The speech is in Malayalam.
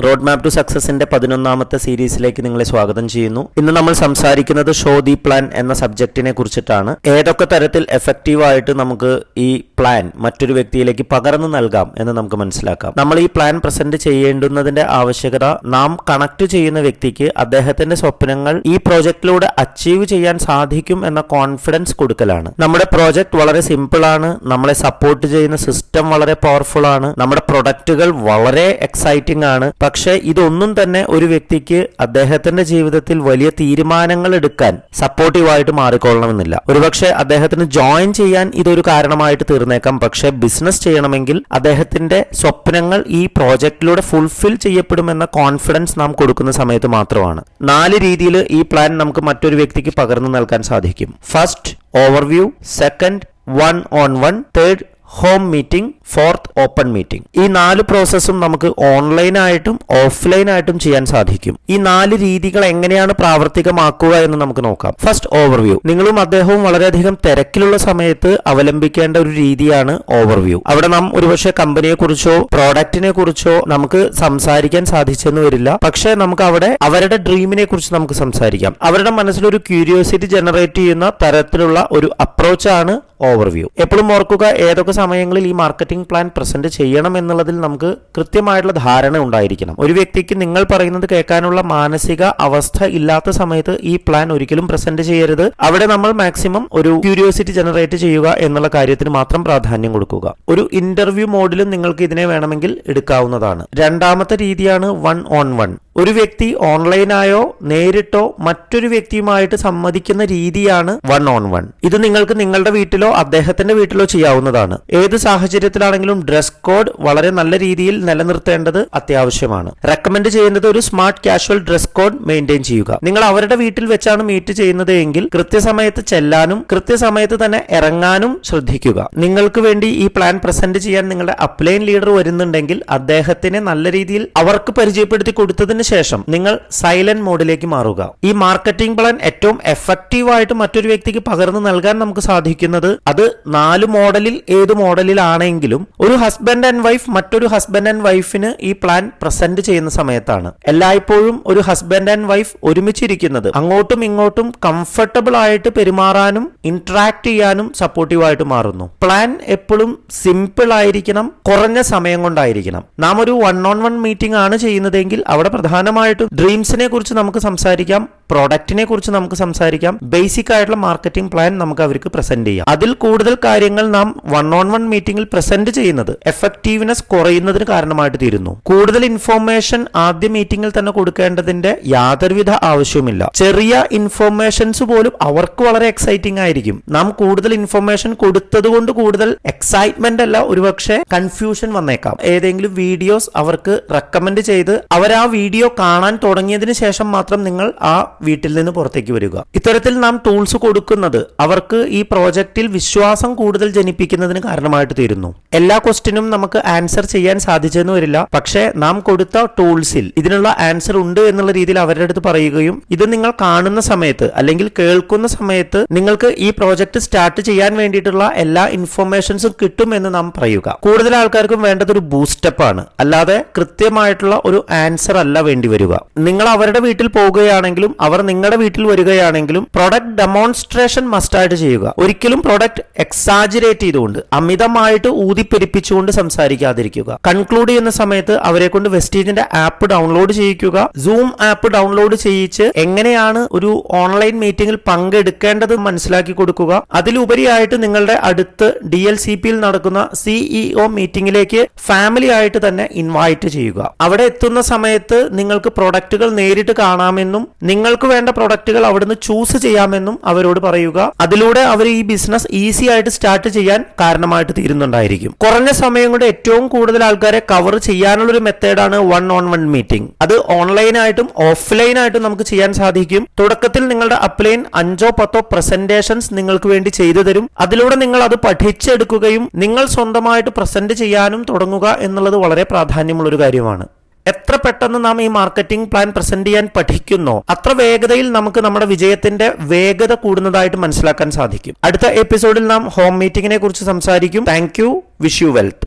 റോഡ് മാപ്പ് ടു സക്സസിന്റെ 11ാമത്തെ സീരീസിലേക്ക് നിങ്ങളെ സ്വാഗതം ചെയ്യുന്നു. ഇന്ന് നമ്മൾ സംസാരിക്കുന്നത് ഷോ ദി പ്ലാൻ എന്ന സബ്ജക്റ്റിനെ കുറിച്ചിട്ടാണ്. ഏതൊക്കെ തരത്തിൽ എഫക്റ്റീവായിട്ട് നമുക്ക് ഈ പ്ലാൻ മറ്റൊരു വ്യക്തിയിലേക്ക് പകർന്നു നൽകാം എന്ന് നമുക്ക് മനസ്സിലാക്കാം. നമ്മൾ ഈ പ്ലാൻ പ്രസന്റ് ചെയ്യേണ്ടുന്നതിന്റെ ആവശ്യകത നാം കണക്ട് ചെയ്യുന്ന വ്യക്തിക്ക് അദ്ദേഹത്തിന്റെ സ്വപ്നങ്ങൾ ഈ പ്രോജക്റ്റിലൂടെ അച്ചീവ് ചെയ്യാൻ സാധിക്കും എന്ന കോൺഫിഡൻസ് കൊടുക്കലാണ്. നമ്മുടെ പ്രോജക്റ്റ് വളരെ സിമ്പിൾ ആണ്, നമ്മളെ സപ്പോർട്ട് ചെയ്യുന്ന സിസ്റ്റം വളരെ പവർഫുൾ ആണ്, നമ്മുടെ പ്രൊഡക്റ്റുകൾ വളരെ എക്സൈറ്റിംഗ് ആണ്. പക്ഷെ ഇതൊന്നും തന്നെ ഒരു വ്യക്തിക്ക് അദ്ദേഹത്തിന്റെ ജീവിതത്തിൽ വലിയ തീരുമാനങ്ങൾ എടുക്കാൻ സപ്പോർട്ടീവായിട്ട് മാറിക്കൊള്ളണമെന്നില്ല. ഒരുപക്ഷെ അദ്ദേഹത്തിന് ജോയിൻ ചെയ്യാൻ ഇതൊരു കാരണമായിട്ട് തീർന്നേക്കാം. പക്ഷെ ബിസിനസ് ചെയ്യണമെങ്കിൽ അദ്ദേഹത്തിന്റെ സ്വപ്നങ്ങൾ ഈ പ്രോജക്റ്റിലൂടെ ഫുൾഫിൽ ചെയ്യപ്പെടുമെന്ന കോൺഫിഡൻസ് നാം കൊടുക്കുന്ന സമയത്ത് മാത്രമാണ്. 4 രീതിയിൽ ഈ പ്ലാൻ നമുക്ക് മറ്റൊരു വ്യക്തിക്ക് പകർന്നു നൽകാൻ സാധിക്കും. First, overview. Second, 1-on-1. Third, home meeting. Fourth, open meeting. ഈ 4 പ്രോസസ്സും നമുക്ക് ഓൺലൈനായിട്ടും ഓഫ്ലൈനായിട്ടും ചെയ്യാൻ സാധിക്കും. ഈ 4 രീതികൾ എങ്ങനെയാണ് പ്രാവർത്തികമാക്കുക എന്ന് നമുക്ക് നോക്കാം. First, overview. നിങ്ങളും അദ്ദേഹവും വളരെയധികം തിരക്കിലുള്ള സമയത്ത് അവലംബിക്കേണ്ട ഒരു രീതിയാണ് ഓവർവ്യൂ. അവിടെ നാം ഒരുപക്ഷെ കമ്പനിയെ കുറിച്ചോ പ്രോഡക്റ്റിനെ കുറിച്ചോ നമുക്ക് സംസാരിക്കാൻ സാധിച്ചെന്ന് വരില്ല. പക്ഷെ നമുക്ക് അവിടെ അവരുടെ ഡ്രീമിനെ കുറിച്ച് നമുക്ക് സംസാരിക്കാം. അവരുടെ മനസ്സിലൊരു ക്യൂരിയോസിറ്റി ജനറേറ്റ് ചെയ്യുന്ന തരത്തിലുള്ള ഒരു അപ്രോച്ചാണ് ഓവർവ്യൂ. എപ്പോഴും ഓർക്കുക, ഏതൊക്കെ സമയങ്ങളിൽ ഈ മാർക്കറ്റിംഗ് പ്ലാൻ പ്രസന്റ് ചെയ്യണം എന്നുള്ളതിൽ നമുക്ക് കൃത്യമായിട്ടുള്ള ധാരണ ഉണ്ടായിരിക്കണം. ഒരു വ്യക്തിക്ക് നിങ്ങൾ പറയുന്നത് കേൾക്കാനുള്ള മാനസിക അവസ്ഥ ഇല്ലാത്ത സമയത്ത് ഈ പ്ലാൻ ഒരിക്കലും പ്രസന്റ് ചെയ്യരുത്. അവിടെ നമ്മൾ മാക്സിമം ഒരു ക്യൂരിയോസിറ്റി ജനറേറ്റ് ചെയ്യുക എന്നുള്ള കാര്യത്തിന് മാത്രം പ്രാധാന്യം കൊടുക്കുക. ഒരു ഇന്റർവ്യൂ മോഡിലും നിങ്ങൾക്ക് ഇതിനെ വേണമെങ്കിൽ എടുക്കാവുന്നതാണ്. രണ്ടാമത്തെ രീതിയാണ് 1-on-1. ഒരു വ്യക്തി ഓൺലൈനായോ നേരിട്ടോ മറ്റൊരു വ്യക്തിയുമായിട്ട് സംവദിക്കുന്ന രീതിയാണ് 1-on-1. ഇത് നിങ്ങൾക്ക് നിങ്ങളുടെ വീട്ടിലോ അദ്ദേഹത്തിന്റെ വീട്ടിലോ ചെയ്യാവുന്നതാണ്. ഏത് സാഹചര്യത്തിലാണെങ്കിലും ഡ്രസ് കോഡ് വളരെ നല്ല രീതിയിൽ നിലനിർത്തേണ്ടത് അത്യാവശ്യമാണ്. റെക്കമെൻഡ് ചെയ്യുന്നത് ഒരു smart casual dress code maintain ചെയ്യുക. നിങ്ങൾ അവരുടെ വീട്ടിൽ വെച്ചാണ് മീറ്റ് ചെയ്യുന്നത് എങ്കിൽ കൃത്യസമയത്ത് ചെല്ലാനും കൃത്യസമയത്ത് തന്നെ ഇറങ്ങാനും ശ്രദ്ധിക്കുക. നിങ്ങൾക്ക് വേണ്ടി ഈ പ്ലാൻ പ്രസന്റ് ചെയ്യാൻ നിങ്ങളുടെ അപ്ലൈൻ ലീഡർ വരുന്നുണ്ടെങ്കിൽ അദ്ദേഹത്തിനെ നല്ല രീതിയിൽ അവർക്ക് പരിചയപ്പെടുത്തി കൊടുത്തതിന് ശേഷം നിങ്ങൾ സൈലന്റ് മോഡിലേക്ക് മാറുക. ഈ മാർക്കറ്റിംഗ് പ്ലാൻ ഏറ്റവും എഫക്റ്റീവായിട്ട് മറ്റൊരു വ്യക്തിക്ക് പകർന്നു നൽകാൻ നമുക്ക് സാധിക്കുന്നത് അത് 4 മോഡലിൽ ഏത് മോഡലിലാണെങ്കിലും ഒരു ഹസ്ബൻഡ് ആൻഡ് വൈഫ് മറ്റൊരു ഹസ്ബൻഡ് ആൻഡ് വൈഫിന് ഈ പ്ലാൻ പ്രസന്റ് ചെയ്യുന്ന സമയത്താണ്. എല്ലായ്പ്പോഴും ഒരു ഹസ്ബൻഡ് ആൻഡ് വൈഫ് ഒരുമിച്ചിരിക്കുന്നത് അങ്ങോട്ടും ഇങ്ങോട്ടും കംഫർട്ടബിൾ ആയിട്ട് പെരുമാറാനും ഇന്ററാക്ട് ചെയ്യാനും സപ്പോർട്ടീവായിട്ട് മാറുന്നു. പ്ലാൻ എപ്പോഴും സിമ്പിൾ ആയിരിക്കണം, കുറഞ്ഞ സമയം കൊണ്ടായിരിക്കണം. നാം ഒരു 1-on-1 മീറ്റിംഗ് ആണ് ചെയ്യുന്നതെങ്കിൽ അവിടെ പ്രധാനമായിട്ടും ഡ്രീംസിനെ കുറിച്ച് നമുക്ക് സംസാരിക്കാം, പ്രോഡക്റ്റിനെ കുറിച്ച് നമുക്ക് സംസാരിക്കാം, ബേസിക് ആയിട്ടുള്ള മാർക്കറ്റിംഗ് പ്ലാൻ നമുക്ക് അവർക്ക് പ്രസന്റ് ചെയ്യാം. അതിൽ കൂടുതൽ കാര്യങ്ങൾ നാം 1-on-1 മീറ്റിംഗിൽ പ്രസന്റ് ചെയ്യുന്നത് എഫക്റ്റീവ്നെസ് കുറയുന്നതിന് കാരണമായിട്ട് തീരുന്നു. കൂടുതൽ ഇൻഫോർമേഷൻ ആദ്യ മീറ്റിംഗിൽ തന്നെ കൊടുക്കേണ്ടതിന്റെ യാതൊരുവിധ ആവശ്യവുമില്ല. ചെറിയ ഇൻഫോർമേഷൻസ് പോലും അവർക്ക് വളരെ എക്സൈറ്റിംഗ് ആയിരിക്കും. നാം കൂടുതൽ ഇൻഫോർമേഷൻ കൊടുത്തത് കൊണ്ട് കൂടുതൽ എക്സൈറ്റ്മെന്റ് അല്ല, ഒരുപക്ഷെ കൺഫ്യൂഷൻ വന്നേക്കാം. ഏതെങ്കിലും വീഡിയോസ് അവർക്ക് റെക്കമെൻഡ് ചെയ്ത് അവർ ആ വീഡിയോ കാണാൻ തുടങ്ങിയതിന് ശേഷം മാത്രം നിങ്ങൾ ആ വീട്ടിൽ നിന്ന് പുറത്തേക്ക് വരിക. ഇത്തരത്തിൽ നാം ടൂൾസ് കൊടുക്കുന്നത് അവർക്ക് ഈ പ്രോജക്റ്റിൽ വിശ്വാസം കൂടുതൽ ജനിപ്പിക്കുന്നതിന് കാരണമായിട്ട് തീരുന്നു. എല്ലാ ക്വസ്റ്റ്യനും നമുക്ക് ആൻസർ ചെയ്യാൻ സാധിച്ചെന്ന് വരില്ല. പക്ഷേ നാം കൊടുത്ത ടൂൾസിൽ ഇതിനുള്ള ആൻസർ ഉണ്ട് എന്നുള്ള രീതിയിൽ അവരുടെ അടുത്ത് പറയുകയും ഇത് നിങ്ങൾ കാണുന്ന സമയത്ത് അല്ലെങ്കിൽ കേൾക്കുന്ന സമയത്ത് നിങ്ങൾക്ക് ഈ പ്രോജക്റ്റ് സ്റ്റാർട്ട് ചെയ്യാൻ വേണ്ടിയിട്ടുള്ള എല്ലാ ഇൻഫോർമേഷൻസും കിട്ടുമെന്ന് നാം പറയുക. കൂടുതൽ ആൾക്കാർക്കും വേണ്ടത് ഒരു ബൂസ്റ്റപ്പ് ആണ്, അല്ലാതെ കൃത്യമായിട്ടുള്ള ഒരു ആൻസർ അല്ല വേണ്ടി വരിക. നിങ്ങൾ അവരുടെ വീട്ടിൽ പോകുകയാണെങ്കിലും അവർ നിങ്ങളുടെ വീട്ടിൽ വരികയാണെങ്കിലും പ്രൊഡക്റ്റ് ഡെമോൺസ്ട്രേഷൻ മസ്റ്റായിട്ട് ചെയ്യുക. ഒരിക്കലും പ്രൊഡക്റ്റ് എക്സാജറേറ്റ് ചെയ്തുകൊണ്ട് അമിതമായിട്ട് ഊതിപ്പെരിപ്പിച്ചുകൊണ്ട് സംസാരിക്കാതിരിക്കുക. കൺക്ലൂഡ് ചെയ്യുന്ന സമയത്ത് അവരെ കൊണ്ട് വെസ്റ്റീജിന്റെ ആപ്പ് ഡൗൺലോഡ് ചെയ്യിക്കുക. സൂം ആപ്പ് ഡൗൺലോഡ് ചെയ്യിച്ച് എങ്ങനെയാണ് ഒരു ഓൺലൈൻ മീറ്റിംഗിൽ പങ്കെടുക്കേണ്ടത് മനസ്സിലാക്കി കൊടുക്കുക. അതിലുപരിയായിട്ട് നിങ്ങളുടെ അടുത്ത് DLCPയിൽ നടക്കുന്ന CEO മീറ്റിംഗിലേക്ക് ഫാമിലി ആയിട്ട് തന്നെ ഇൻവൈറ്റ് ചെയ്യുക. അവിടെ എത്തുന്ന സമയത്ത് നിങ്ങൾക്ക് പ്രൊഡക്റ്റുകൾ നേരിട്ട് കാണാമെന്നും നിങ്ങൾക്ക് വേണ്ട പ്രൊഡക്റ്റുകൾ അവിടുന്ന് ചൂസ് ചെയ്യാമെന്നും അവരോട് പറയുക. അതിലൂടെ അവർ ഈ ബിസിനസ് ഈസി ആയിട്ട് സ്റ്റാർട്ട് ചെയ്യാൻ കാരണമായിട്ട് തീരുന്നുണ്ടായിരിക്കും. കുറഞ്ഞ സമയം കൊണ്ട് ഏറ്റവും കൂടുതൽ ആൾക്കാരെ കവർ ചെയ്യാനുള്ള ഒരു മെത്തേഡാണ് 1-on-1 മീറ്റിംഗ്. അത് ഓൺലൈനായിട്ടും ഓഫ്ലൈനായിട്ടും നമുക്ക് ചെയ്യാൻ സാധിക്കും. തുടക്കത്തിൽ നിങ്ങളുടെ അപ്ലൈൻ 5-10 പ്രസന്റേഷൻസ് നിങ്ങൾക്ക് വേണ്ടി ചെയ്തു തരും. അതിലൂടെ നിങ്ങൾ അത് പഠിച്ചെടുക്കുകയും നിങ്ങൾ സ്വന്തമായിട്ട് പ്രസന്റ് ചെയ്യാനും തുടങ്ങുക എന്നുള്ളത് വളരെ പ്രാധാന്യമുള്ള ഒരു കാര്യമാണ്. എത്ര പെട്ടെന്ന് നാം ഈ മാർക്കറ്റിംഗ് പ്ലാൻ പ്രസന്റ് ചെയ്യാൻ പഠിക്കുന്നോ അത്ര വേഗതയിൽ നമുക്ക് നമ്മുടെ വിജയത്തിന്റെ വേഗത കൂടുന്നതായിട്ട് മനസ്സിലാക്കാൻ സാധിക്കും. അടുത്ത എപ്പിസോഡിൽ നാം ഹോം മീറ്റിംഗിനെ കുറിച്ച് സംസാരിക്കും. Thank you. Wish you wealth.